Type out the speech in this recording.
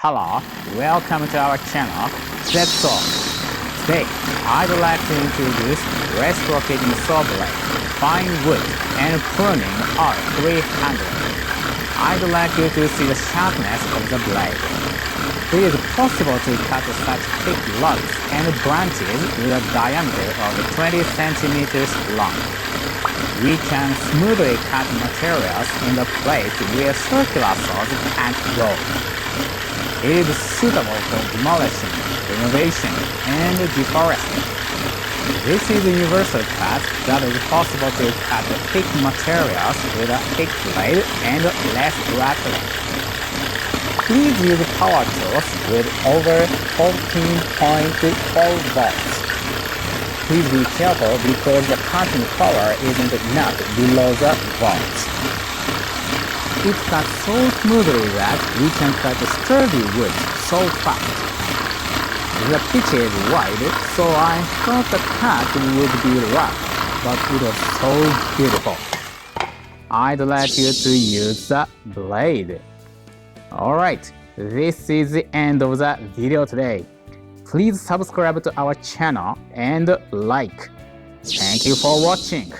Hello, welcome to our channel, ZETSAW. Today, I'd like to introduce reciprocating saw blade, fine wood, and pruning R-300. I'd like you to see the sharpness of the blade. It is possible to cut such thick logs and branches with a diameter of 20 centimeters long. We can smoothly cut materials in the place where circular saws can't go. It is suitable for demolition, renovation, and deforesting. This is a universal cut that is possible to cut thick materials with a thick blade and less rattling. Please use power tools with over 14.4 volts. Please be careful because the cutting power isn't enough below the volts. It cuts so smoothly that we can cut sturdy wood so fast. The pitch is wide, so I thought the cut would be rough, but it was so beautiful. I'd like you to use the blade. Alright, this is the end of the video today. Please subscribe to our channel and like. Thank you for watching.